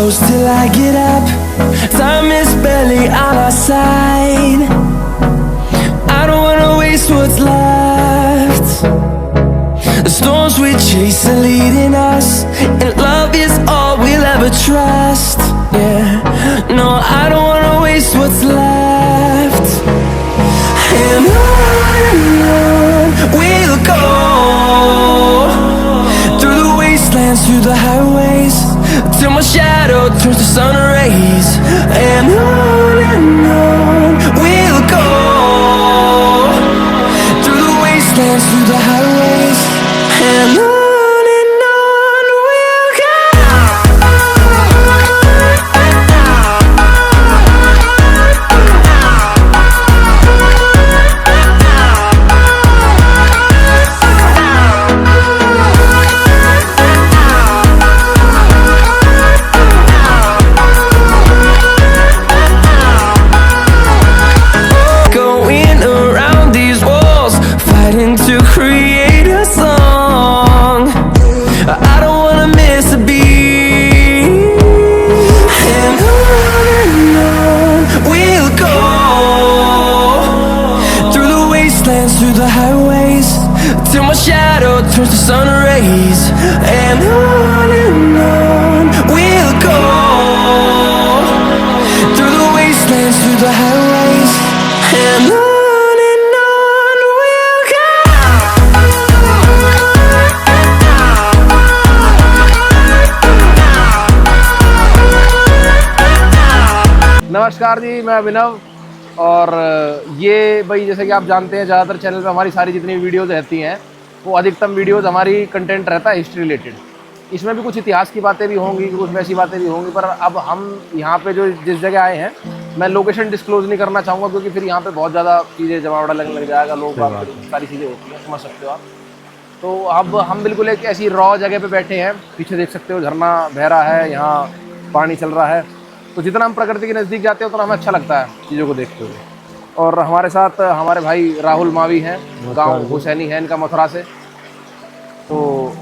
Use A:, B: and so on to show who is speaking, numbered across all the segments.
A: close till I get up. Time is barely on our side. I don't wanna waste what's left. The storms we chase are leading us, and love is all we'll ever trust. Yeah, no, I don't wanna waste what's left. And on we'll go, through the wastelands, through the highways, till my shadow turns to sun rays. And on we'll go, through the wastelands, through the highways, and on we'll go. Going around these walls, fighting to create a song. I don't wanna miss a beat. And on we'll go, through the wastelands, through the highways, till my shadow turns to sun rays. And on we'll go, through the wastelands, through the highways, and on we'll go.
B: नमस्कार जी, मैं अभिनव। और ये भाई जैसे कि आप जानते हैं, ज़्यादातर चैनल पे हमारी सारी जितनी वीडियोज़ रहती हैं वो अधिकतम वीडियोज़ हमारी कंटेंट रहता है हिस्ट्री रिलेटेड। इसमें भी कुछ इतिहास की बातें भी होंगी, कुछ वैसी बातें भी होंगी, पर अब हम यहाँ पे जो जिस जगह आए हैं, मैं लोकेशन डिस्क्लोज़ नहीं करना चाहूँगा, क्योंकि फिर यहाँ पे बहुत ज़्यादा चीज़ें जमावड़ा लगने लग जाएगा, लोग सारी चीज़ें होती हैं, समझ सकते हो आप। तो अब हम बिल्कुल एक ऐसी रॉ जगह पे बैठे हैं। पीछे देख सकते हो झरना बह रहा है, यहाँ पानी चल रहा है। तो जितना हम प्रकृति के नज़दीक जाते हैं उतना हमें अच्छा लगता है चीज़ों को देखते हुए। और हमारे साथ हमारे भाई राहुल मावी हैं, गांव हुसैनी है इनका, मथुरा से। तो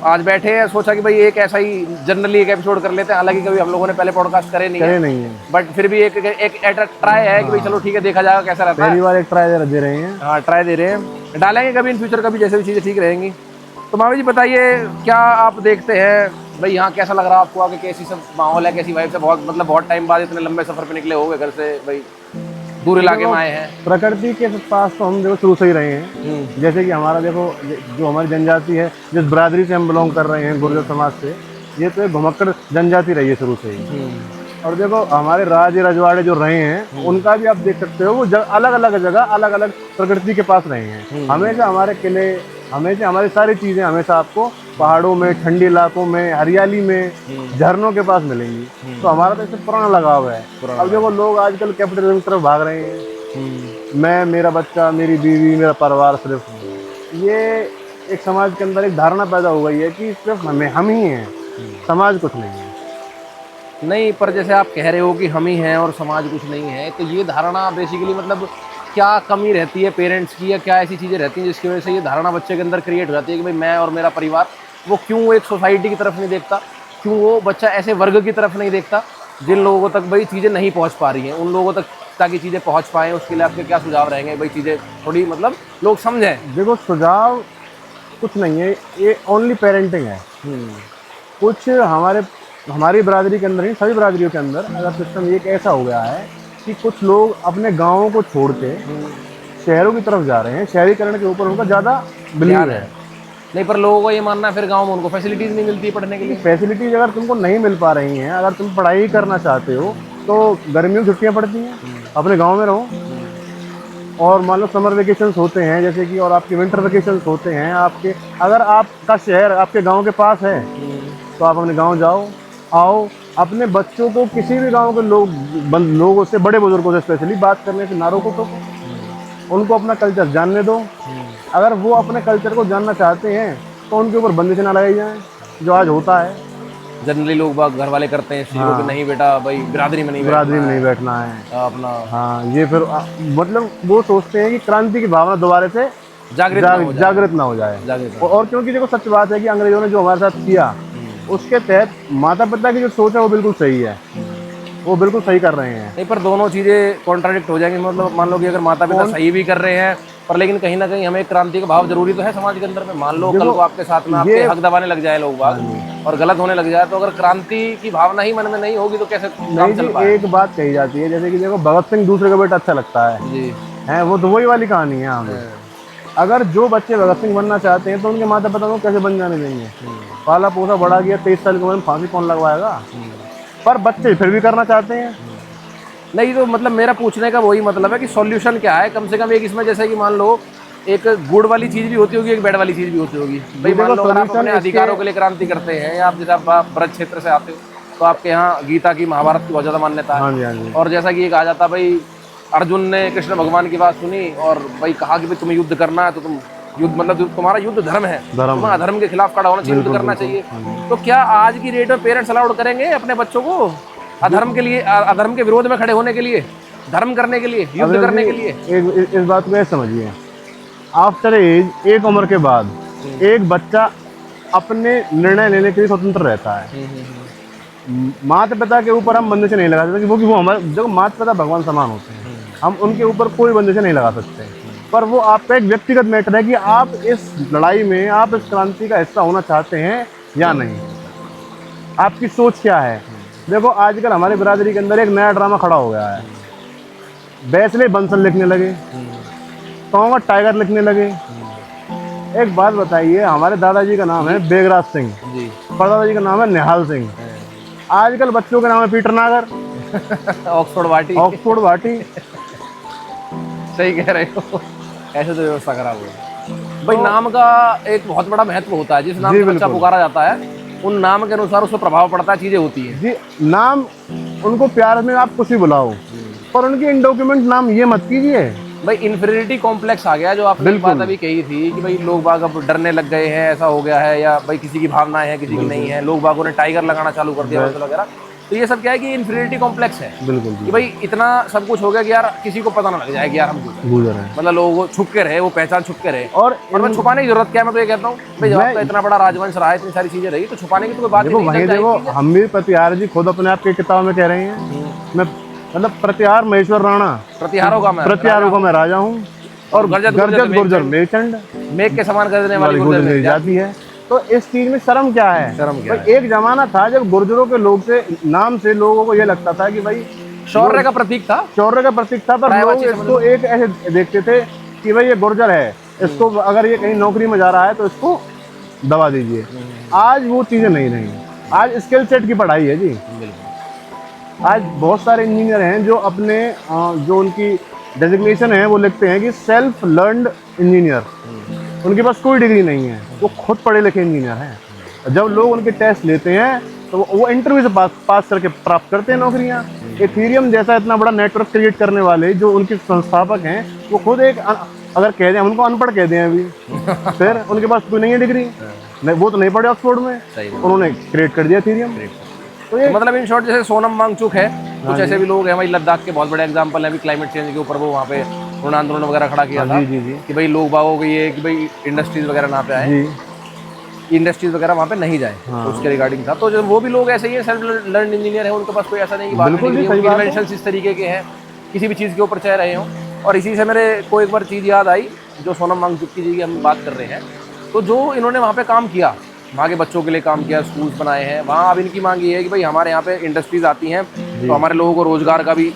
B: आज बैठे हैं, सोचा कि भाई एक ऐसा ही जनरली एक एपिसोड कर लेते हैं। हालांकि कभी हम लोगों ने पहले पॉडकास्ट करे नहीं है, बट फिर भी एक ट्राई है कि भाई चलो ठीक है, देखा जाएगा कैसा रहता है।
C: पहली बार एक ट्राई दे रहे हैं।
B: हाँ, ट्राई दे रहे हैं, डालेंगे कभी इन फ्यूचर, कभी जैसे भी चीज़ें ठीक रहेंगी। तो मावी जी बताइए, क्या आप देखते हैं भाई यहाँ, कैसा लग रहा है आपको आके, कैसी सब माहौल है, कैसी वाइब है? बहुत टाइम बाद इतने लंबे सफर पे निकले हो गए घर से, भाई दूर इलाके में आए हैं।
C: प्रकृति के पास तो हम देखो शुरू से ही रहे हैं। जैसे कि हमारा देखो, जो हमारी जनजाति है, जिस बरादरी से हम बिलोंग कर रहे हैं, गुर्जर समाज से, ये तो एक घुमक्कड़ जनजाति रही है शुरू से ही। और देखो हमारे राज रजवाड़े जो रहे हैं, उनका भी आप देख सकते हो, वो अलग अलग जगह अलग अलग प्रकृति के पास रहे हैं। हमेशा हमारे किले, हमेशा हमारी सारी चीज़ें हमेशा आपको पहाड़ों में, ठंडी इलाकों में, हरियाली में, झरनों के पास मिलेंगी। तो हमारा तो इससे पुराना लगाव है। अब देखो लोग आजकल कैपिटलिज्म की तरफ भाग रहे हैं। मैं, मेरा बच्चा, मेरी बीवी, मेरा परिवार, सिर्फ ये एक समाज के अंदर एक धारणा पैदा हो गई है कि सिर्फ हम ही हैं, समाज कुछ नहीं है।
B: नहीं, पर जैसे आप कह रहे हो कि हम ही हैं और समाज कुछ नहीं है, तो ये धारणा बेसिकली मतलब क्या कमी रहती है पेरेंट्स की, या क्या ऐसी चीज़ें रहती हैं जिसकी वजह से ये धारणा बच्चे के अंदर क्रिएट हो जाती है कि भाई मैं और मेरा परिवार, वो क्यों एक सोसाइटी की तरफ नहीं देखता, क्यों वो बच्चा ऐसे वर्ग की तरफ नहीं देखता जिन लोगों तक भाई चीज़ें नहीं पहुंच पा रही हैं, उन लोगों तक ताकि चीज़ें पहुंच पाएँ, उसके लिए आपके क्या सुझाव रहेंगे भाई, चीज़ें थोड़ी मतलब लोग समझें?
C: देखो सुझाव कुछ नहीं है, ये ओनली पेरेंटिंग है। कुछ हमारी बरादरी के अंदर ही, सभी बरादरियों के अंदर अगर सिस्टम एक ऐसा हो गया है कि कुछ लोग अपने गाँवों को छोड़ के शहरों की तरफ जा रहे हैं, शहरीकरण के ऊपर उनका ज़्यादा बिलीव है।
B: नहीं, पर लोगों को ये मानना है फिर गांव में उनको फैसिलिटीज़ नहीं मिलती पढ़ने के लिए।
C: फैसिलिटीज़ अगर तुमको नहीं मिल पा रही हैं, अगर तुम पढ़ाई करना चाहते हो तो गर्मियों की छुट्टियाँ पड़ती हैं, अपने गाँव में रहो। और मान लो समर वेकेशंस होते हैं जैसे कि, और आपके विंटर वेकेशंस होते हैं आपके, अगर आपका शहर आपके गाँव के पास है तो आप अपने गाँव जाओ, आओ, अपने बच्चों को किसी भी गांव के लोगों से, बड़े बुजुर्गों से स्पेशली बात करने से ना रोको, तो उनको अपना कल्चर जानने दो। अगर वो अपने कल्चर को जानना चाहते हैं तो उनके ऊपर बंदिशें ना लगाई जाएं, जो आज होता है।
B: जनरली लोग बाग घर वाले करते हैं इस चीज़ों पे, नहीं बेटा भाई बिरादरी में नहीं
C: बैठना है
B: अपना।
C: हाँ, ये फिर मतलब वो सोचते हैं कि क्रांति की भावना दोबारा से जागृत ना हो जाए। और क्योंकि देखो सच बात है कि अंग्रेजों ने जो हमारे साथ किया, उसके तहत माता पिता की जो सोच है वो बिल्कुल सही है, वो बिल्कुल सही कर रहे हैं।
B: नहीं, पर दोनों चीज़ें कॉन्ट्राडिक्ट हो जाएंगी। मतलब मान लो कि अगर माता पिता सही भी कर रहे हैं, पर लेकिन कहीं ना कहीं हमें एक क्रांति का भाव जरूरी तो है समाज के अंदर में। मान लो कल को आपके साथ में आपके हक दबाने लग जाए लोग बाग और गलत होने लग जाए, तो अगर क्रांति की भावना ही मन में नहीं होगी तो कैसे काम चल पाए?
C: एक बात कही जाती है, जैसे कि देखो भगत सिंह दूसरे का बेटा अच्छा लगता है
B: जी
C: हैं, वो तो वही वाली कहानी है हमें। अगर जो बच्चे भगत सिंह बनना चाहते हैं तो उनके माता पिता को कैसे बन जाने देंगे? पाला पोसा बड़ा गया, 23 साल की उम्र में फांसी कौन लगवाएगा? पर बच्चे फिर भी करना चाहते हैं।
B: नहीं, तो मतलब मेरा पूछने का वही मतलब है कि सॉल्यूशन क्या है? कम से कम एक इसमें जैसे कि मान लो एक गुड़ वाली चीज भी होती होगी, एक बैड वाली चीज भी होती होगी। भाई मान लो अगर आप अपने अधिकारों के लिए क्रांति करते हैं, या आप जैसे आप ब्रज क्षेत्र से आते हो तो आपके यहाँ गीता की महाभारत की बहुत ज्यादा मान्यता है।
C: हाँ जी, हाँ जी।
B: और जैसा कि ये कहा जाता भाई अर्जुन ने कृष्ण भगवान की बात सुनी और भाई कहा कि भाई तुम्हें युद्ध करना है तो तुम युद्ध मतलब तुम्हारा युद्ध धर्म है, तुम्हें अधर्म के खिलाफ खड़ा होना चाहिए, युद्ध करना चाहिए। तो क्या आज की डेट में पेरेंट्स अलाउड करेंगे अपने बच्चों को अधर्म के लिए, अधर्म के विरोध में खड़े होने के लिए, धर्म करने के लिए, युद्ध करने के लिए?
C: इस बात को समझिए, आफ्टर एज एक उम्र के बाद एक बच्चा अपने निर्णय लेने के लिए स्वतंत्र रहता है। माता पिता के ऊपर हम बंदिशें नहीं लगा सकते क्योंकि वो हमारे जो माता पिता भगवान समान होते हैं, हम उनके ऊपर कोई बंदिशें नहीं लगा सकते। पर वो आपका एक व्यक्तिगत मैटर है कि आप इस लड़ाई में, आप इस क्रांति का हिस्सा होना चाहते हैं या नहीं, आपकी सोच क्या है। देखो आजकल हमारे बिरादरी के अंदर एक नया ड्रामा खड़ा हो गया है, बैसले बंसल लिखने लगे, टोंगा टाइगर लिखने लगे। एक बात बताइए, हमारे दादाजी का नाम है बेगराज सिंह, परदादाजी का नाम है निहाल सिंह, आजकल बच्चों का नाम है पीटर नागर, ऑक्सफोर्ड वाटी।
B: सही कह रहे हो, ऐसे तो व्यवस्था खराब हुई। भाई नाम का एक बहुत बड़ा महत्व होता है, जिस नाम से बच्चा पुकारा जाता है उन नाम के अनुसार उसको प्रभाव पड़ता है, चीजें होती है।
C: जी, नाम उनको प्यार में आप कुछ भी बुलाओ, पर उनके इन डॉक्यूमेंट नाम ये मत कीजिए।
B: भाई इन्फीरियरिटी कॉम्प्लेक्स आ गया, जो आपने बात अभी कही थी कि भाई लोग बाग अब डरने लग गए हैं, ऐसा हो गया है, या भाई किसी की भावनाएं हैं किसी की नहीं है, लोग बागों ने टाइगर लगाना चालू कर दिया वगैरह। तो ये सब क्या है कि इन्फीरियरिटी कॉम्प्लेक्स है।
C: बिल्कुल
B: कि भाई इतना सब कुछ हो गया कि यार किसी को पता ना लग जाए कि यार हम
C: गुजर रहे हैं,
B: मतलब लोग छुप के रहे, वो पहचान छुप के रहे।
C: और
B: मैं छुपाने की जरूरत क्या है? मैं तो ये कहता हूँ भाई जब आपका इतना बड़ा राजवंश रहा है, इतनी सारी चीजें रही, तो छुपाने की तो कोई बात नहीं।
C: वहीं देखो, हम भी प्रतिहार जी खुद अपने आप की किताब में कह रहे हैं, मैं मतलब प्रतिहार महेश्वर राणा, प्रतिहारों का मैं राजा हूँ, और गरजत गुर्जर मेघचंड,
B: मेघ के समान गरजने वाली गुर्जर
C: जाती है। तो इस चीज में शर्म क्या है?
B: शर्म क्या है?
C: एक जमाना था जब गुर्जरों के लोग से नाम से लोगों को ये लगता था कि भाई
B: शौर्य का प्रतीक था,
C: शौर्य का प्रतीक था, पर लोग इसको एक ऐसे देखते थे कि भाई ये गुर्जर है, इसको अगर ये कहीं नौकरी में जा रहा है तो इसको दबा दीजिए। आज वो चीजें नहीं रही, आज स्किल सेट की पढ़ाई है जी। आज बहुत सारे इंजीनियर हैं जो अपने जो उनकी डेजिग्नेशन है वो लिखते हैं कि सेल्फ लर्नड इंजीनियर, उनके पास कोई डिग्री नहीं है, वो खुद पढ़े लिखे इंजीनियर हैं। जब लोग उनके टेस्ट लेते हैं तो वो इंटरव्यू से पास करके प्राप्त करते हैं नौकरियां। इथेरियम जैसा इतना बड़ा नेटवर्क क्रिएट करने वाले जो उनके संस्थापक हैं, वो खुद एक अगर कह दें, उनको अनपढ़ कह दें अभी, फिर उनके पास कोई नहीं है डिग्री, वो तो नहीं पढ़े ऑक्सफोर्ड में, उन्होंने क्रिएट कर दिया इथेरियम।
B: तो ये मतलब इन शॉर्ट जैसे सोनम वांगचुक है, कुछ ऐसे भी लोग हैं। भाई लद्दाख के बहुत बड़े एग्जांपल है, अभी क्लाइमेट चेंज के ऊपर वो वहाँ पे आंदोलन वगैरह खड़ा किया था कि भाई लोग बागों की ये कि भाई इंडस्ट्रीज वगैरह ना पे आए, इंडस्ट्रीज वगैरह वहाँ पे नहीं जाए, तो उसके रिगार्डिंग था। तो जो वो भी लोग ऐसे ही है, सेल्फ लर्न इंजीनियर है, उनके पास कोई ऐसा नहीं कि इन्वेंशन इस तरीके के हैं किसी भी चीज़ के ऊपर चाह रहे हों। और इसी से मेरे को एक बार चीज़ याद आई, जो सोनम वांगचुक जी की हम बात कर रहे हैं, तो जो इन्होंने वहाँ पे काम किया, वहाँ के बच्चों के लिए काम किया, स्कूल्स बनाए हैं वहाँ। अब इनकी मांग ये है कि भाई हमारे यहाँ पे इंडस्ट्रीज आती हैं तो हमारे लोगों को रोजगार का भी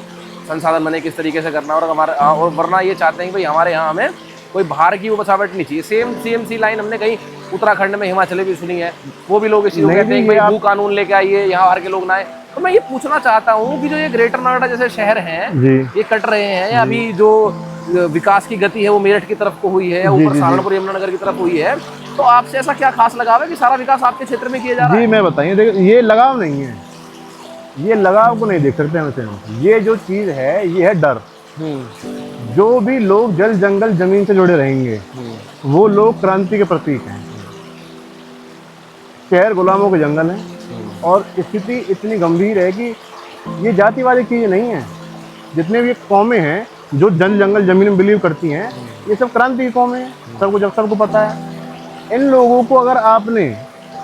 B: संसाधन बने, किस तरीके से करना, और हमारे और वरना ये चाहते हैं कि भाई हमारे यहाँ हमें कोई बाहर की वो बसावट नहीं चाहिए। सेम सी लाइन हमने कहीं उत्तराखंड में, हिमाचल में भी सुनी है, वो भी लोग इसी को कहते हैं कि भाई भू कानून लेके आइए, यहाँ बाहर के लोग ना आए। तो मैं ये पूछना चाहता हूँ कि जो ये ग्रेटर नोएडा जैसे शहर हैं ये कट रहे हैं, या अभी जो विकास की गति है वो मेरठ की तरफ को हुई है, ऊपर सहारनपुर यमुनानगर की तरफ हुई है, तो आपसे ऐसा क्या खास लगाव है कि सारा विकास आपके क्षेत्र में किया जा रहा है?
C: जी मैं बताइए, देखिए ये लगाव नहीं है, ये लगाव को नहीं देख सकते हम। ये जो चीज है ये है डर। जो भी लोग जल जंगल जमीन से जुड़े रहेंगे वो लोग क्रांति के प्रतीक हैं। शहर गुलामों के जंगल हैं और स्थिति इतनी गंभीर है कि ये जातिवादी चीज़ नहीं है। जितने भी कौमें हैं जो जल जंगल जमीन में बिलीव करती हैं, ये सब क्रांति की कौमें हैं, सबको पता है। इन लोगों को अगर आपने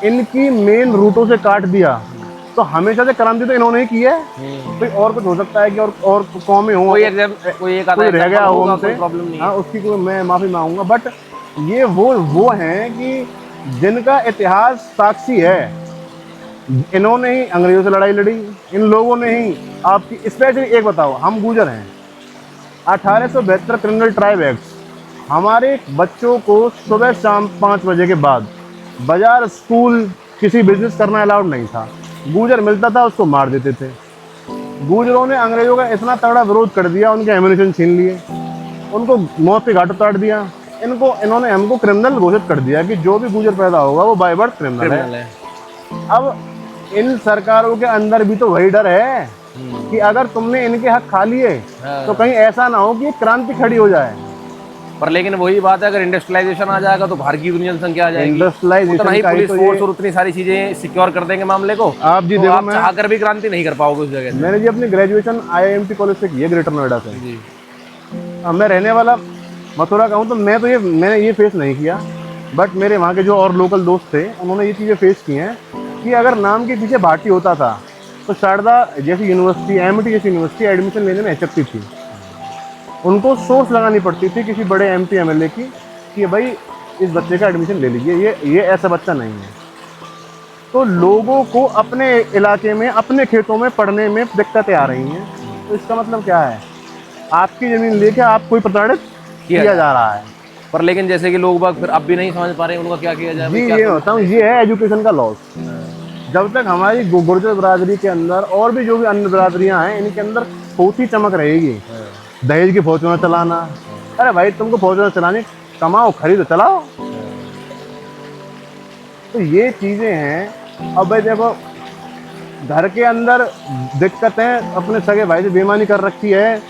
C: इनकी मेन रूटों से काट दिया, तो हमेशा से क्रांति तो इन्होंने ही की है। भाई और कुछ हो सकता है कि और कौमें हो,
B: कोई एक
C: कोई रह गया हो उनसे,
B: प्रॉब्लम नहीं
C: हाँ
B: है।
C: उसकी कोई मैं माफी मांगूंगा, बट ये वो हैं कि जिनका इतिहास साक्षी है। इन्होंने ही अंग्रेजों से लड़ाई लड़ी, इन लोगों ने ही आपकी, स्पेशली एक बताओ, हम गुर्जर हैं, 1872 क्रिमिनल ट्राइब एक्ट हमारे बच्चों को सुबह शाम 5 बजे के बाद बाजार, स्कूल, किसी बिजनेस करना अलाउड नहीं था। गुर्जर मिलता था उसको मार देते थे। गुर्जरों ने अंग्रेजों का इतना तगड़ा विरोध कर दिया, उनके एम्युनिशन छीन लिए, उनको मौत के घाट उतार दिया। इन्होंने हमको क्रिमिनल घोषित कर दिया कि जो भी गुर्जर पैदा होगा वो बाय बर्थ क्रिमिनल है। अब इन सरकारों के अंदर भी तो वही डर है कि अगर तुमने इनके हक खा लिए तो कहीं ऐसा ना हो कि क्रांति खड़ी हो जाए।
B: पर लेकिन वही बात है, अगर इंडस्ट्रियलाइजेशन आ जाएगा तो बाहर की दुनिया जनसंख्या आ जाएगी, उतना ही पुलिस फोर्स और उतनी सारी चीजें सिक्योर कर देंगे मामले को।
C: आप जी
B: तो
C: देखो,
B: आप चाहकर भी क्रांति नहीं कर पाओगे उस जगह से।
C: मैंने जी अपनी ग्रेजुएशन IIMT कॉलेज से की है, ग्रेटर नोएडा से
B: जी।
C: अब मैं रहने वाला मथुरा का हूँ, तो मैंने ये फेस नहीं किया, बट मेरे वहाँ के जो और लोकल दोस्त थे उन्होंने ये चीज़ें फेस की हैं कि अगर नाम के पीछे भाटी होता था तो शारदा जैसी यूनिवर्सिटी, MIT जैसी यूनिवर्सिटी एडमिशन लेने में हिचकती थी। उनको सोर्स लगानी पड़ती थी किसी बड़े MP MLA की कि भाई इस बच्चे का एडमिशन ले लीजिए, ये ऐसा बच्चा नहीं है। तो लोगों को अपने इलाके में, अपने खेतों में पढ़ने में दिक्कतें आ रही हैं। तो इसका मतलब क्या है, आपकी ज़मीन लेके आपको ही प्रताड़ित किया जा रहा है।
B: पर लेकिन जैसे कि लोग बाग फिर अब भी नहीं समझ पा रहे हैं, उनका क्या किया जाए?
C: जी ये होता हूँ, ये है एजुकेशन का लॉस। जब तक हमारी गुर्जर बरादरी के अंदर और भी जो भी अन्य बरादरियां हैं, इनके अंदर बहुत ही चमक रहेगी। दहेज की फौर्च्यूनर चलाना, अरे भाई तुमको फौर्च्यूनर चलानी, कमाओ, खरीदो, चलाओ। तो ये चीजें हैं। अब भाई देखो, घर के अंदर दिक्कतें, अपने सगे भाई से बेईमानी कर रखी है,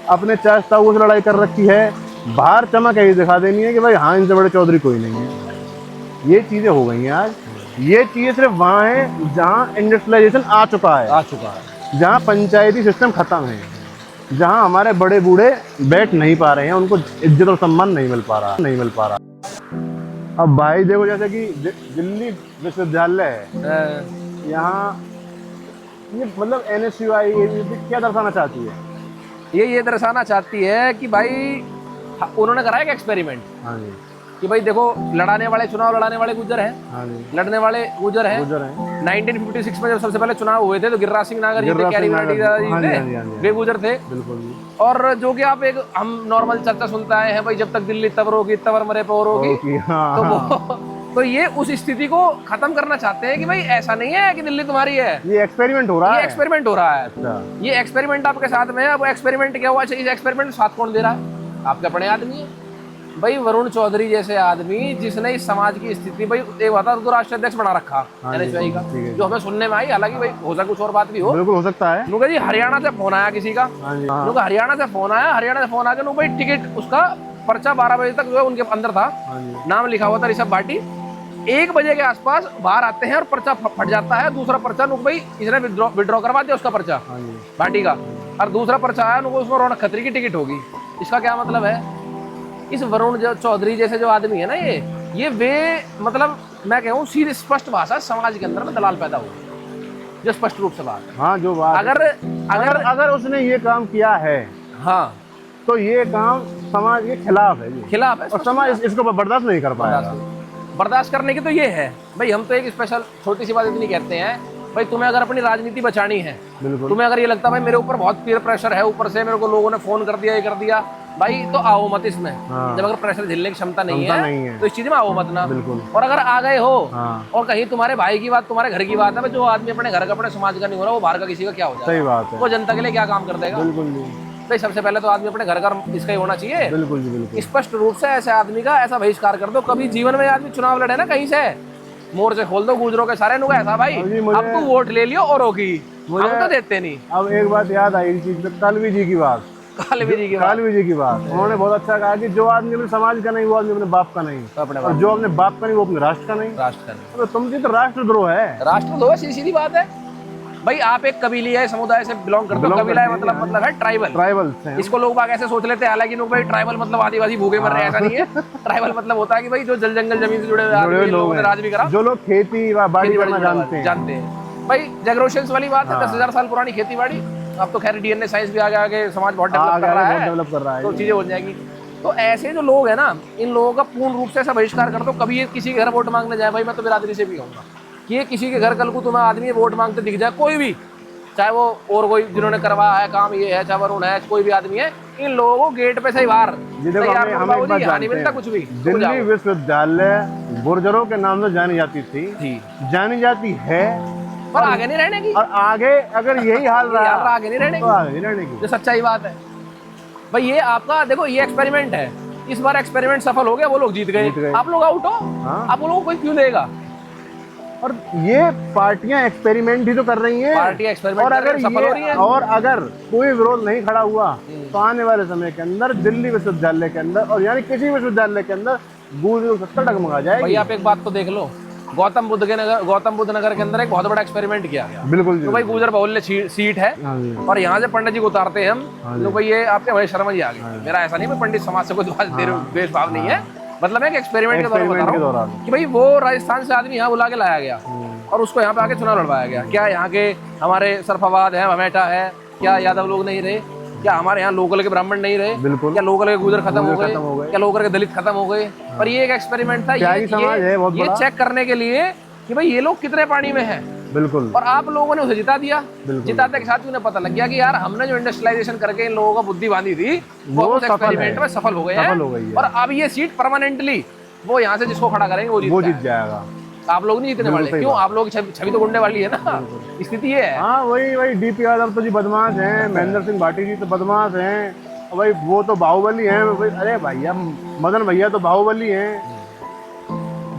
C: अपने चाचा ताऊ से लड़ाई कर रखी है, बाहर चमक यही दिखा देनी है कि भाई हाँ इनसे बड़े चौधरी कोई नहीं है। ये चीजें हो गई हैं आज। ये चीजें सिर्फ वहाँ है जहाँ इंडस्ट्रियलाइजेशन आ चुका है, जहाँ पंचायती सिस्टम खत्म है, जहाँ हमारे बड़े बूढ़े बैठ नहीं पा रहे हैं, उनको इज्जत और सम्मान नहीं मिल पा रहा। अब भाई देखो, जैसे कि दिल्ली विश्वविद्यालय है, यहाँ ये मतलब NSUI क्या दर्शाना चाहती है?
B: ये दर्शाना चाहती है कि भाई उन्होंने कराया एक एक्सपेरिमेंट।
C: हाँ जी।
B: कि भाई देखो, चुनाव लड़ाने वाले गुर्जर हैं,
C: हाँ जी।
B: लड़ने वाले गुर्जर हैं। 1956 में जब सबसे पहले चुनाव हुए थे तो गिरिराज सिंह नागर जी थे, कैरी मराठी थे, वे गुर्जर थे। और जो कि आप एक हम नॉर्मल चर्चा सुनते आए हैं, भाई जब तक दिल्ली तब रोगी, तब मरे पे होगी। तो ये उस स्थिति को खत्म करना चाहते हैं कि भाई ऐसा नहीं है कि दिल्ली तुम्हारी है।
C: ये एक्सपेरिमेंट हो रहा है।
B: अच्छा। ये एक्सपेरिमेंट आपके साथ में है। अब एक्सपेरिमेंट क्या हुआ? इस एक्सपेरिमेंट साथ कौन दे रहा है? आपके अपने आदमी है भाई, वरुण चौधरी जैसे आदमी, जिसने इस समाज की स्थिति, भाई एक बात तो राष्ट्रीय अध्यक्ष बना रखा NSUI का, जो हमें सुनने में आई। हालांकि भाई हो सकता कुछ और बात भी हो,
C: बिल्कुल हो सकता है।
B: जी हरियाणा से फोन आया किसी का, हरियाणा से फोन आया, भाई टिकट, उसका पर्चा 12 बजे तक जो है उनके अंदर था, नाम लिखा हुआ था ऋषभ भाटी। 1 बजे के आसपास बाहर आते हैं और पर्चा फट जाता है। दूसरा पर्चा भाई इसने विड्रॉ करवा दिया उसका पर्चा भाटी का, और दूसरा पर्चा आया, उसमें रौनक खत्री की टिकट होगी। इसका क्या मतलब है? इस वरुण चौधरी जैसे जो आदमी है ना, ये वे मतलब मैं कहूँ सीधे स्पष्ट भाषा समाज के अंदर में दलाल पैदा हुआ, जो स्पष्ट रूप से बात।
C: हाँ, जो बात अगर उसने ये काम किया है, हाँ, तो ये काम समाज के खिलाफ है, और समाज इसको बर्दाश्त नहीं कर पाएगा।
B: बर्दाश्त करने की तो ये है भाई, हम तो एक स्पेशल छोटी सी बात इतनी कहते हैं, भाई तुम्हें अगर अपनी राजनीति बचानी है, तुम्हें अगर ये लगता है भाई मेरे ऊपर बहुत पीयर प्रेशर है, ऊपर से मेरे को लोगों ने फोन कर दिया, ये कर दिया, भाई तो आओ मत इसमें। जब अगर प्रेशर झेलने की क्षमता नहीं है तो इस चीज में आओ मत ना। और अगर आ गए हो और कहीं तुम्हारे भाई की बात, तुम्हारे घर की बात है, जो आदमी अपने घर का, अपने समाज का नहीं हो रहा, वो बाहर का किसी का क्या हो जाएगा?
C: सही बात है।
B: वो जनता के लिए क्या काम कर देगा? भाई सबसे पहले तो आदमी अपने घर का इसका ही होना चाहिए।
C: बिल्कुल।
B: स्पष्ट रूप से ऐसे आदमी का ऐसा बहिष्कार कर दो। कभी जीवन में आदमी चुनाव लड़े ना, कहीं से मोर्चे खोल दो गुजरों के सारे, ऐसा भाई अब तू वोट ले लियो और होगी, हम तो देते नहीं।
C: अब एक बात याद आई इस चीज पे, कालवी जी की बात। उन्होंने बहुत अच्छा कहा कि जो आदमी अपने समाज का नहीं, वो आदमी अपने बाप का नहीं, और जो अपने बाप का नहीं, वो अपने राष्ट्र का नहीं। तो तुम जी तो राष्ट्रद्रोह है।
B: राष्ट्रद्रोह सीधी बात है भाई आप एक कबीले समुदाय से बिलोंग करते हो, कबीला है मतलब है ट्राइबल।
C: ट्राइबल से
B: इसको लोग बाग ऐसे सोच लेते हैं, हालांकि लोग भाई ट्राइबल मतलब आदिवासी भूखे मर रहे हैं, ऐसा नहीं है। ट्राइबल मतलब होता है कि भाई जो जल जंगल जमीन से जुड़े हुए लोगों ने राज भी करा,
C: जो लोग खेती बाड़ी करना जानते
B: हैं। भाई जगरोशंस वाली बात है, 10,000 साल पुरानी खेती बाड़ी। अब तो खैर डीएनए साइंस भी आगे समाज बहुत डेवलप कर रहा है, तो चीजें हो जाएगी। तो ऐसे जो लोग हैं ना, इन लोगों का पूर्ण रूप से ऐसा बहिष्कार कर दो। कभी ये किसी के घर वोट मांगने जाए, भाई मैं तो बिरादरी से भी कहूँगा कि ये किसी के घर कल को तुम्हें आदमी वोट मांगते दिख जाए, कोई भी, चाहे वो और कोई जिन्होंने करवाया है काम, ये है चाहे वरुण है, कोई भी आदमी है, इन लोगों को गेट पे से ही बाहर नहीं मिलता कुछ भी।
C: दिल्ली विश्वविद्यालय गुर्जरों के नाम से जानी जाती थी, जानी जाती है,
B: पर आगे नहीं रहने की।
C: और आगे अगर यही हाल रहा
B: आगे नहीं रहने
C: तो आगे नहीं रहने की,
B: जो सच्चाई बात है। भाई ये आपका देखो, ये एक्सपेरिमेंट है, इस बार एक्सपेरिमेंट सफल हो गया, वो लोग जीत गए, आप लोग आउट हो। आप लोगों को कोई क्यों देगा?
C: और ये पार्टियां एक्सपेरिमेंट ही तो कर रही हैं,
B: पार्टियां एक्सपेरिमेंट
C: और अगर
B: सफल हो रही हैं।
C: और अगर कोई विरोध नहीं खड़ा हुआ तो आने वाले समय के अंदर दिल्ली विश्वविद्यालय के अंदर, और यानी किसी विश्वविद्यालय के अंदर गूंज सत्ता डगमगा जाएगी।
B: भाई आप एक बात तो देख लो, गौतम बुद्ध नगर के अंदर एक बहुत बड़ा एक्सपेरिमेंट किया गया।
C: बिल्कुल
B: तो भाई गुजर बहुल्य सीट है, और यहाँ से पंडित जी को उतारते हैं हम, तो भाई ये आपके भाई शर्मा जी आ गए। मेरा ऐसा नहीं, मैं पंडित समाज से कोई द्वेष भाव नहीं है, मतलब एक एक्सपेरिमेंट के दौरान कि भाई वो राजस्थान से आदमी यहाँ बुला के लाया गया और उसको यहाँ पे आके चुनाव लड़वाया गया। क्या यहाँ के हमारे सरफाबाद है, ममेटा है, क्या यादव लोग नहीं रहे? क्या हमारे यहाँ लोकल के ब्राह्मण नहीं रहे? क्या लोकल के गुजर खत्म हो गए? क्या लोकल के दलित खत्म हो गए? पर ये एक एक्सपेरिमेंट था, ये चेक करने के लिए कि भाई ये लोग कितने पानी में हैं।
C: बिल्कुल।
B: और आप लोगों ने उसे जिता दिया। जिताते के साथ उन्हें पता लग गया कि यार हमने जो इंडस्ट्रियलाइजेशन करके इन लोगों का बुद्धि बांधी थी वो उस एक्सपेरिमेंट में सफल हो गए हैं। और अब ये सीट परमानेंटली वो यहाँ से जिसको खड़ा करेंगे वो जीत जाएगा। आप लोग नहीं जीतने वाले। क्यों? आप लोग छवि तो गुंडे वाली है ना, स्थिति ये है।
C: हाँ वही डीपी यादव तो जी बदमाश हैं, महेंद्र सिंह भाटी जी तो बदमाश हैं, भाई वो तो बाहुबली हैं। अरे भैया मदन भैया तो बाहुबली हैं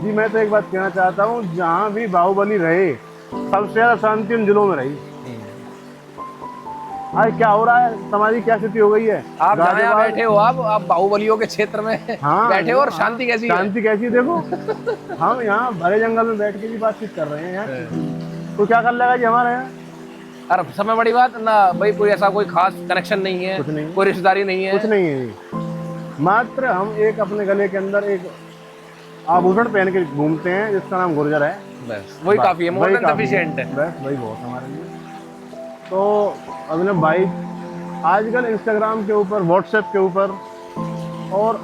C: जी। मैं तो एक बात कहना चाहता हूँ, जहाँ भी बाहुबली रहे सबसे ज्यादा शांति उन जिलों में रही। आज क्या हो रहा है, समाज क्या स्थिति हो गई है।
B: आप जहाँ बैठे हो, आप बाहुबलियों के क्षेत्र में बैठे हो और शांति कैसी है?
C: शांति कैसी है देखो। हम यहाँ भरे जंगल में बैठ के भी बातचीत कर रहे हैं यार, तो क्या कर लेगा जी हमारे यहाँ?
B: अरे समय बड़ी बात ना भाई, कोई ऐसा कोई खास कनेक्शन नहीं है, कुछ नहीं, कोई रिश्तेदारी नहीं है,
C: कुछ नहीं है। मात्र हम एक अपने गले के अंदर एक आभूषण पहन के घूमते हैं जिसका नाम गुर्जर है, बस
B: वही काफी है, मोर देन सफिशिएंट है,
C: बस वही बहुत हमारे लिए। तो अभिनव भाई आजकल इंस्टाग्राम के ऊपर, व्हाट्सएप के ऊपर और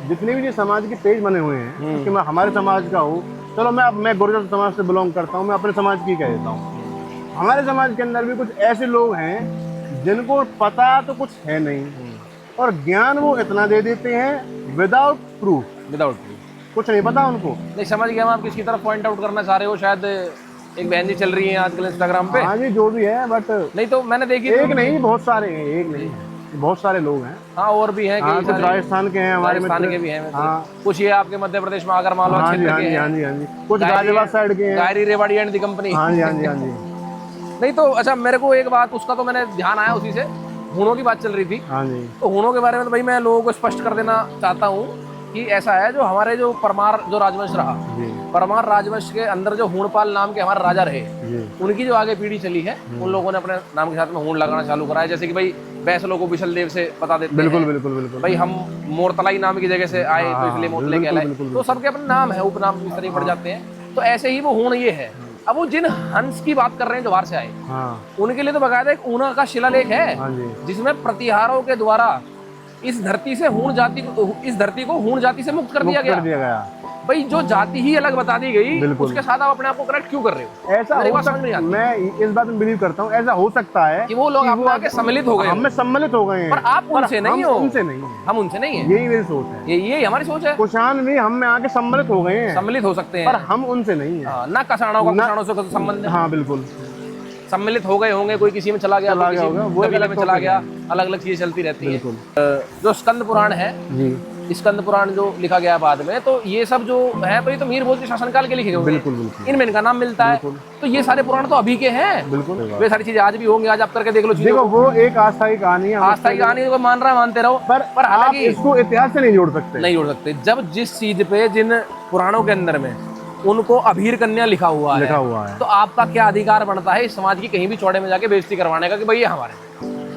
C: जितने भी समाज के पेज बने हुए हैं, क्योंकि मैं हमारे समाज का हूँ, चलो मैं गुर्जर समाज से बिलोंग करता हूँ, मैं अपने समाज की कह देता हूँ। हमारे समाज के अंदर भी कुछ ऐसे लोग हैं जिनको पता तो कुछ है नहीं और ज्ञान वो इतना दे देते हैं विदाउट प्रूफ, कुछ नहीं पता उनको।
B: नहीं समझ गया मैं, आप किसकी तरफ पॉइंट आउट करना चाह रहे हो। शायद एक बहन जी चल रही है आजकल इंस्टाग्राम पे।
C: हाँ जी जो भी है, बट
B: नहीं तो मैंने देखी,
C: एक नहीं बहुत सारे हैं, एक नहीं बहुत सारे लोग हैं।
B: हाँ और भी हैं,
C: कुछ राजस्थान के हैं हमारे
B: राजस्थान के भी हैं, कुछ ये आपके मध्य प्रदेश में आगरमालवा क्षेत्र के हैं,
C: कुछ गाजियाबाद साइड के हैं,
B: Gayri Rewari and the company.
C: हाँ जी हाँ जी हाँ जी।
B: नहीं तो अच्छा, मेरे को एक बात उसका तो मैंने ध्यान आया, उसी से हूणों की बात चल रही थी।
C: हाँ जी।
B: तो हूणों के बारे में तो भाई मैं लोगों को स्पष्ट कर देना चाहता हूँ कि ऐसा है, जो हमारे जो परमार जो राजवंश रहा, परमार राजवंश के अंदर जो हूणपाल नाम के हमारे राजा रहे, उनकी जो आगे पीढ़ी चली है, उन लोगों ने अपने नाम के साथ में हूण लगाना चालू करा है। जैसे कि भाई बैसलों को बिशल देव से बता देते हैं, बिल्कुल भाई हम मोरतलाई नाम की जगह से आए तो इसलिए मोरतले कहलाए, तो सबके अपने नाम है, उपनाम इस तरह पड़ जाते हैं। तो ऐसे ही वो हूण ये है। अब वो जिन हंस की बात कर रहे हैं जो बाहर से आए, उनके लिए तो बकायदा एक ऊना का शिलालेख है जिसमें प्रतिहारों के द्वारा इस धरती से हूण जाति, इस धरती को हूण जाति से मुक्त कर दिया गया। भाई जो जाति ही अलग बता दी गई, उसके साथ आप अपने आप को कनेक्ट क्यों कर रहे हो?
C: ऐसा मैं इस बात में बिलीव करता हूँ, ऐसा हो सकता है
B: कि वो लोग अपने आके सम्मिलित हो गए,
C: हम में सम्मिलित हो गए हैं,
B: पर आप उनसे नहीं हो।
C: उनसे नहीं,
B: हम उनसे नहीं है,
C: यही मेरी सोच है,
B: यही हमारी सोच है।
C: कुशाण भी हम में आके सम्मिलित हो गए हैं,
B: सम्मिलित हो सकते हैं,
C: पर हम उनसे नहीं है।
B: ना कसाणों का कुशाणों से संबंध है।
C: हाँ बिल्कुल,
B: सम्मिलित हो गए होंगे, कोई किसी में चला गया, वो कबीले में चला गया, अलग अलग चीजें चलती रहती है। जो स्कंद पुराण है, स्कंद पुराण जो लिखा गया बाद में, तो ये सब जो है, तो ये तो मीर भोज के शासनकाल के लिखे गए,
C: बिल्कुल
B: इनमें इनका नाम मिलता है। तो ये सारे पुराण तो अभी के हैं, बिल्कुल वे सारी चीजें आज भी होंगी। आज आप करके देख लो,
C: देखो वो एक आस्था की कहानी है,
B: आस्था की कहानी को मान रहा है, मानते रहो,
C: पर हालांकि इसको इतिहास से नहीं जोड़ सकते।
B: जब जिस चीज पे, जिन पुराणों के अंदर में उनको अभीर कन्या लिखा हुआ है। तो आपका क्या अधिकार बनता है इस समाज की कहीं भी चौड़े में जाके बेइज्जती करवाने का कि भाई ये हमारे?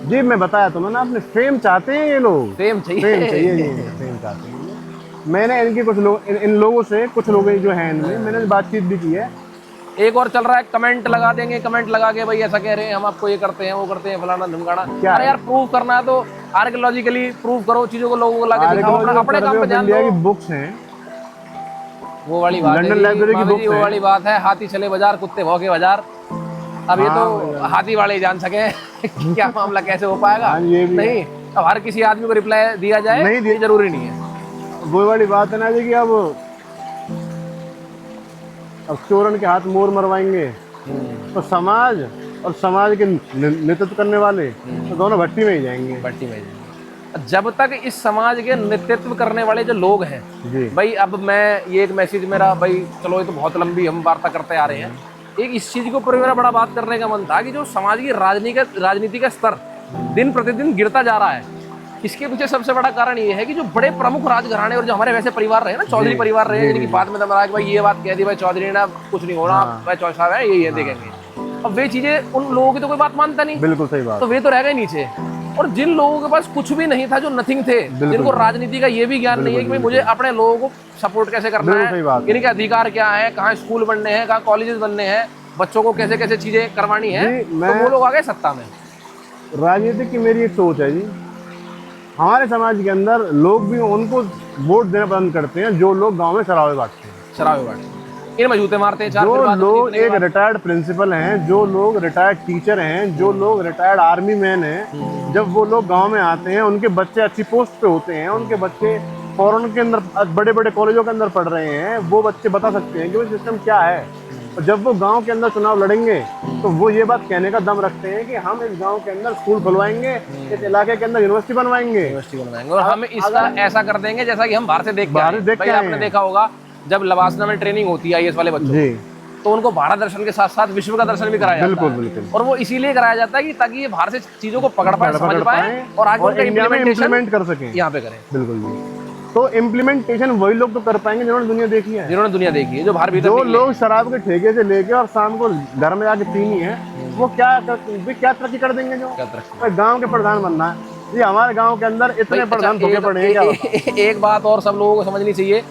C: जी मैं बताया तो मैंने, अपने फेम चाहते हैं ये लोग,
B: फेम चाहिए,
C: फेम चाहिए जी, फेम चाहते हैं। मैंने इनके कुछ लोग, इन लोगों से कुछ लोग जो हैं इनमें मैंने बातचीत भी की है।
B: एक और चल रहा है, कमेंट लगा देंगे, कमेंट लगा के भाई ऐसा कह रहे हैं, हम आपको ये करते हैं, वो करते हैं, फलाना ढिमकाना। अरे यार प्रूव करना है तो आर्कियोलॉजिकली प्रूव करो चीजों को, लोगों को लाके दिखाओ, अपने काम पे ध्यान दो।
C: की बुक्स हैं,
B: वो वाली बात
C: लंदन लाइब्रेरी की बुक्स,
B: वो वाली बात है, हाथी चले बाजार कुत्ते भौंके बाजार। अब ये तो हाथी वाले ही जान सके क्या मामला कैसे हो पाएगा। नहीं, अब हर किसी आदमी को रिप्लाई दिया जाए नहीं, जरूरी नहीं है।
C: वो वाली बात है ना जी कि अब चोरन के हाथ मोर मरवाएंगे तो समाज और समाज के नेतृत्व करने वाले तो दोनों भट्टी में ही जाएंगे,
B: भट्टी में जाएंगे। जब तक इस समाज के नेतृत्व करने वाले जो लोग हैं भाई, अब मैं ये एक मैसेज मेरा भाई, चलो ये तो बहुत लंबी हम वार्ता करते आ रहे हैं, एक इस चीज के ऊपर मेरा बड़ा बात करने का मन था कि जो समाज की राजनीति का स्तर दिन प्रतिदिन गिरता जा रहा है, इसके पीछे सबसे बड़ा कारण ये है कि जो बड़े प्रमुख राजघराने और जो हमारे वैसे परिवार रहे ना, चौधरी परिवार रहे, जिनकी बात में दम भाई ये बात कह दी भाई चौधरी ने, कुछ नहीं होना, भाई चौधरी साहब है ये देखेंगे। अब वे चीजें उन लोगों की तो कोई बात मानता नहीं,
C: बिल्कुल सही बात,
B: तो वे तो रह गए नीचे। और जिन लोगों के पास कुछ भी नहीं था, जो नथिंग थे, जिनको राजनीति का ये भी ज्ञान नहीं है कि भाई मुझे अपने लोगों को सपोर्ट कैसे करना है, इनके अधिकार क्या है, कहाँ स्कूल बनने हैं, कहाँ कॉलेजेस बनने हैं, बच्चों को कैसे कैसे चीजें करवानी है, तो वो लोग आ गए सत्ता में।
C: राजनीति की मेरी एक सोच है जी, हमारे समाज के अंदर लोग भी उनको वोट देना पसंद करते हैं जो लोग गांव में शराबे बांटते हैं,
B: इन जूते मारते हैं,
C: जो लोग एक रिटायर्ड प्रिंसिपल हैं, जो लोग रिटायर्ड टीचर हैं, जो लोग रिटायर्ड आर्मी मैन हैं, जब वो लोग गांव में आते हैं, उनके बच्चे अच्छी पोस्ट पे होते हैं, उनके बच्चे फॉरेन के अंदर बड़े बड़े कॉलेजों के अंदर पढ़ रहे हैं, वो बच्चे बता सकते हैं कि वो सिस्टम क्या है। और जब वो गांव के अंदर चुनाव लड़ेंगे तो वो ये बात कहने का दम रखते हैं कि हम इस गांव के अंदर स्कूल खुलवाएंगे, इस इलाके के अंदर यूनिवर्सिटी बनवाएंगे
B: और हम इसका ऐसा कर देंगे जैसा कि हम बाहर से देख के आपने देखा होगा जब लवासना में ट्रेनिंग होती है IAS वाले बच्चों की, तो उनको भारत दर्शन के साथ साथ विश्व का दर्शन भी कराया जाता है। बिल्कुल। और वो इसीलिए कराया जाता है कि ताकि ये बाहर से चीजों को पकड़ पाए, समझ पाए और आगे उनका इम्प्लीमेंट
C: कर सकें,
B: यहाँ पे करें।
C: बिल्कुल। तो इम्प्लीमेंटेशन वही लोग तो कर पाएंगे जिन्होंने दुनिया देखी है,
B: जो बाहर भीतर
C: जो लोग शराब के ठेके से लेके और शाम को घर में आके पीनी है, वो क्या तरक्की कर देंगे। जो गांव के प्रधान बनना है, ये हमारे गांव के अंदर इतने प्रधान धोखे पड़े हैं।
B: एक बात और सब लोगों को समझनी चाहिए,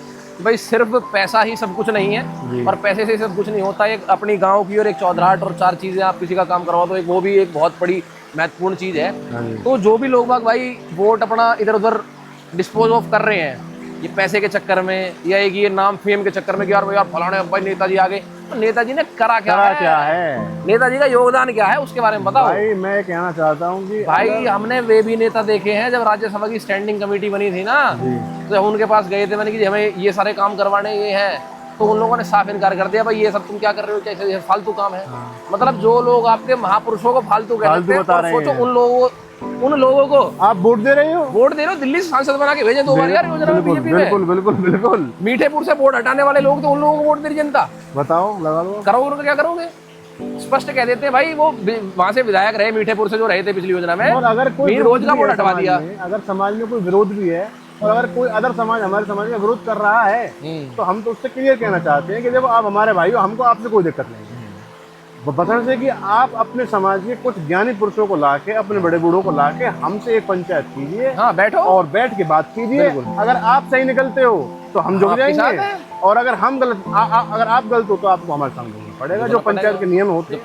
B: भाई सिर्फ पैसा ही सब कुछ नहीं है, और पैसे से सब कुछ नहीं होता। एक अपनी गांव की और एक चौधराहट और 4 चीजें आप किसी का काम करवाओ तो वो भी एक बहुत बड़ी महत्वपूर्ण चीज है। तो जो भी लोग भाई वोट अपना इधर उधर डिस्पोज ऑफ कर रहे हैं, ये पैसे के चक्कर में या एक ये नाम फेम के चक्कर में कि यार फलाने भाई नेताजी आ गए, तो नेताजी ने करा क्या है, नेताजी का योगदान क्या है, उसके बारे में बताओ।
C: भाई मैं कहना चाहता हूँ कि
B: भाई हमने वे भी नेता देखे हैं जब राज्यसभा की स्टैंडिंग कमेटी बनी थी ना, तो जब उनके पास गए थे मैंने कि हमें ये सारे काम करवाने ये हैं, तो उन लोगों ने साफ इनकार कर दिया, भाई ये सब तुम क्या कर रहे हो, कैसे फालतू काम है। मतलब जो लोग आपके महापुरुषों को फालतू बता रहे हैं, सोचो उन लोगों को आप
C: वोट दे रहे हो,
B: दिल्ली से सांसद बना के भेजे 2 बार यार योजना में बीजेपी में।
C: बिल्कुल।
B: मीठेपुर से वोट हटाने वाले लोग तो उन लोगों को वोट दे रही जनता।
C: बताओ, लगा लो,
B: करोगे उनको क्या करोगे? स्पष्ट कह देते हैं भाई, वो वहां से विधायक रहे मीठेपुर से जो रहे थे पिछली योजना में,
C: और अगर कोई
B: रोज का वोट हटवा दिया,
C: अगर समाज में कोई विरोध भी है और अगर कोई अदर समाज हमारे समाज का विरोध कर रहा है तो हम तो उससे क्लियर कहना चाहते हैं कि देखो आप हमारे भाई हो, हमको आपसे कोई दिक्कत नहीं है, बता से कि आप अपने समाज के कुछ ज्ञानी पुरुषों को लाके, अपने बड़े बूढ़ों को लाके हमसे एक पंचायत कीजिए,
B: बैठो
C: और बैठ के बात कीजिए। अगर आप सही निकलते हो तो हम जुड़ जाएंगे, और अगर हम गलत, अगर आप गलत हो तो आपको हमारे सामने पड़ेगा, जो पंचायत के नियम होते हैं।